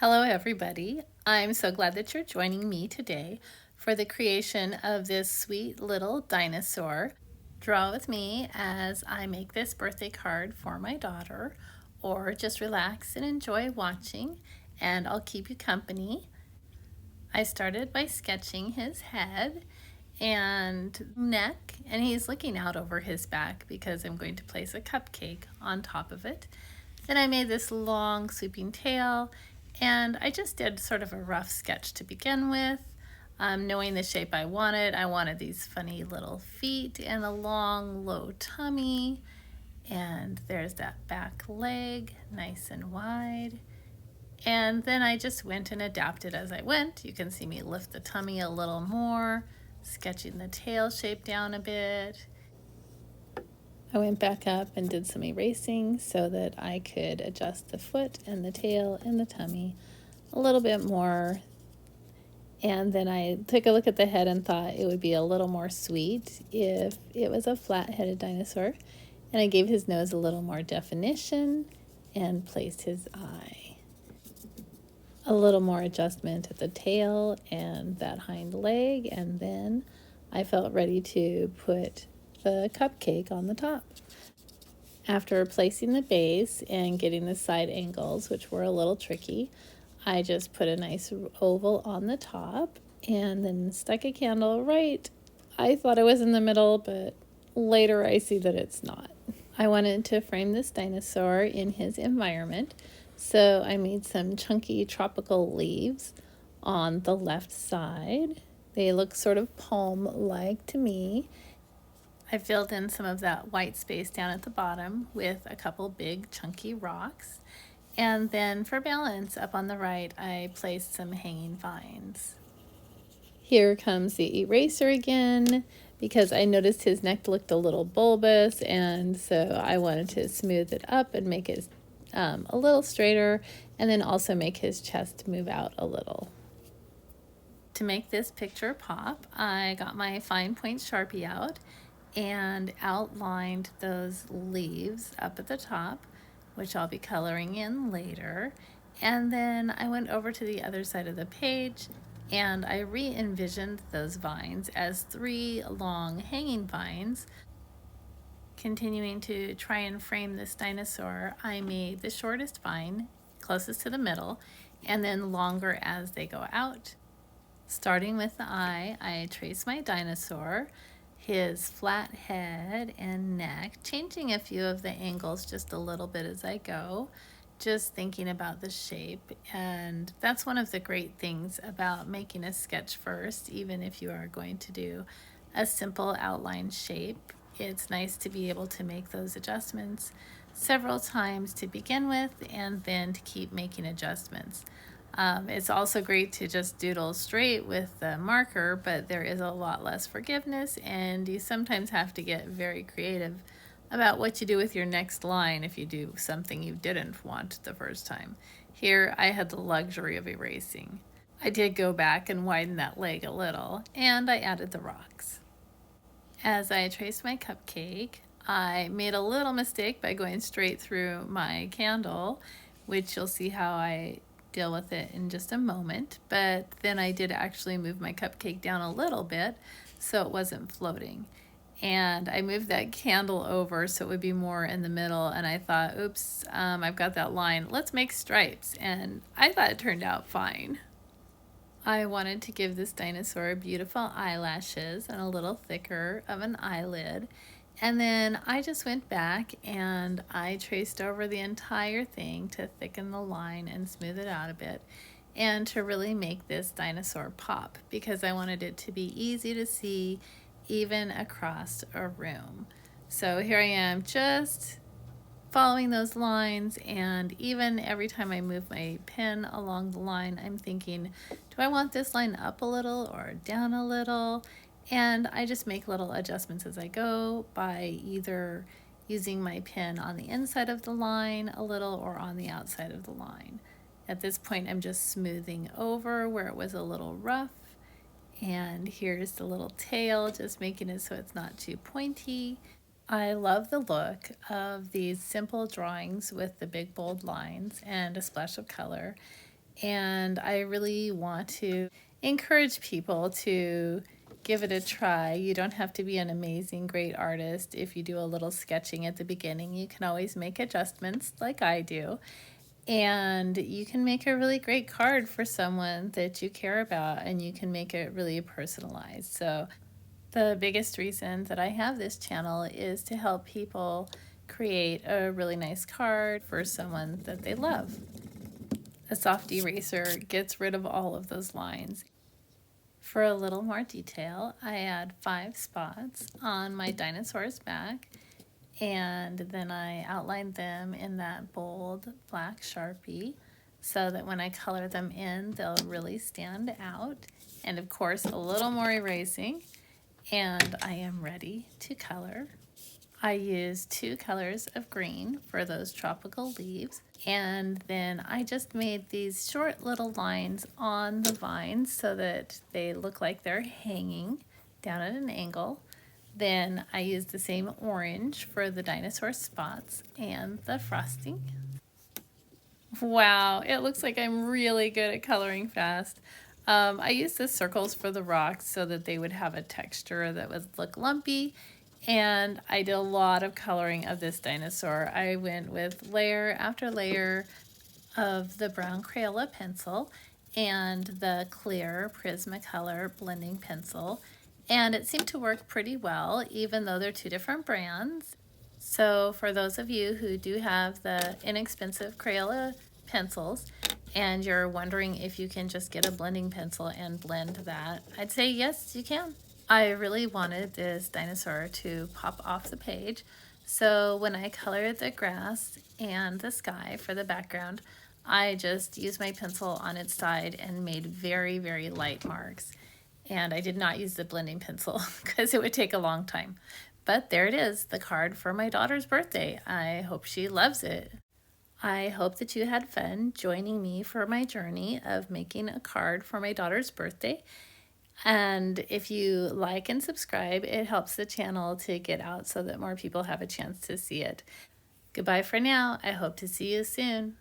Hello everybody. I'm so glad that you're joining me today for the creation of this sweet little dinosaur. Draw with me as I make this birthday card for my daughter, or just relax and enjoy watching, and I'll keep you company. I started by sketching his head and neck, and he's looking out over his back because I'm going to place a cupcake on top of it. Then I made this long sweeping tail, and I just did sort of a rough sketch to begin with. Knowing the shape I wanted these funny little feet and a long low tummy, and there's that back leg, nice and wide. And then I just went and adapted as I went. You can see me lift the tummy a little more, sketching the tail shape down a bit. I went back up and did some erasing so that I could adjust the foot and the tail and the tummy a little bit more. And then I took a look at the head and thought it would be a little more sweet if it was a flat-headed dinosaur. And I gave his nose a little more definition and placed his eye. A little more adjustment at the tail and that hind leg, and then I felt ready to put the cupcake on the top. After placing the base and getting the side angles, which were a little tricky, I just put a nice oval on the top and then stuck a candle right. I thought it was in the middle, but later I see that it's not. I wanted to frame this dinosaur in his environment, so I made some chunky tropical leaves on the left side. They look sort of palm-like to me. I filled in some of that white space down at the bottom with a couple big chunky rocks. And then for balance, up on the right, I placed some hanging vines. Here comes the eraser again, because I noticed his neck looked a little bulbous, and so I wanted to smooth it up and make it a little straighter, and then also make his chest move out a little. To make this picture pop, I got my fine point Sharpie out and outlined those leaves up at the top, which I'll be coloring in later. And then I went over to the other side of the page and I re-envisioned those vines as 3 long hanging vines. Continuing to try and frame this dinosaur, I made the shortest vine closest to the middle and then longer as they go out. Starting with the eye, I traced my dinosaur, his flat head and neck, changing a few of the angles just a little bit as I go, just thinking about the shape. And that's one of the great things about making a sketch first, even if you are going to do a simple outline shape. It's nice to be able to make those adjustments several times to begin with and then to keep making adjustments. It's also great to just doodle straight with the marker, but there is a lot less forgiveness, and you sometimes have to get very creative about what you do with your next line if you do something you didn't want the first time. Here, I had the luxury of erasing. I did go back and widen that leg a little, and I added the rocks. As I traced my cupcake, I made a little mistake by going straight through my candle, which you'll see how I deal with it in just a moment, but then I did actually move my cupcake down a little bit so it wasn't floating. And I moved that candle over so it would be more in the middle, and I thought, oops, I've got that line, let's make stripes, and I thought it turned out fine. I wanted to give this dinosaur beautiful eyelashes and a little thicker of an eyelid. And then I just went back and I traced over the entire thing to thicken the line and smooth it out a bit and to really make this dinosaur pop, because I wanted it to be easy to see even across a room. So here I am just following those lines, and even every time I move my pen along the line, I'm thinking, do I want this line up a little or down a little? And I just make little adjustments as I go by either using my pen on the inside of the line a little or on the outside of the line. At this point, I'm just smoothing over where it was a little rough. And here's the little tail, just making it so it's not too pointy. I love the look of these simple drawings with the big bold lines and a splash of color. and I really want to encourage people to give it a try. You don't have to be an amazing, great artist. If you do a little sketching at the beginning, you can always make adjustments like I do. And you can make a really great card for someone that you care about, and you can make it really personalized. So the biggest reason that I have this channel is to help people create a really nice card for someone that they love. A soft eraser gets rid of all of those lines. For a little more detail, I add 5 spots on my dinosaur's back, and then I outline them in that bold black Sharpie so that when I color them in, they'll really stand out. And of course, a little more erasing, and I am ready to color. I used 2 colors of green for those tropical leaves, and then I just made these short little lines on the vines so that they look like they're hanging down at an angle. Then I used the same orange for the dinosaur spots and the frosting. Wow, it looks like I'm really good at coloring fast. I used the circles for the rocks so that they would have a texture that would look lumpy, and I did a lot of coloring of this dinosaur. I went with layer after layer of the brown Crayola pencil and the clear Prismacolor blending pencil, and it seemed to work pretty well even though they're 2 different brands. So for those of you who do have the inexpensive Crayola pencils and you're wondering if you can just get a blending pencil and blend that, I'd say yes, you can. I really wanted this dinosaur to pop off the page, so when I colored the grass and the sky for the background, I just used my pencil on its side and made very, very light marks. And I did not use the blending pencil because it would take a long time. But there it is, the card for my daughter's birthday. I hope she loves it. I hope that you had fun joining me for my journey of making a card for my daughter's birthday. And if you like and subscribe, it helps the channel to get out so that more people have a chance to see it. Goodbye for now. I hope to see you soon.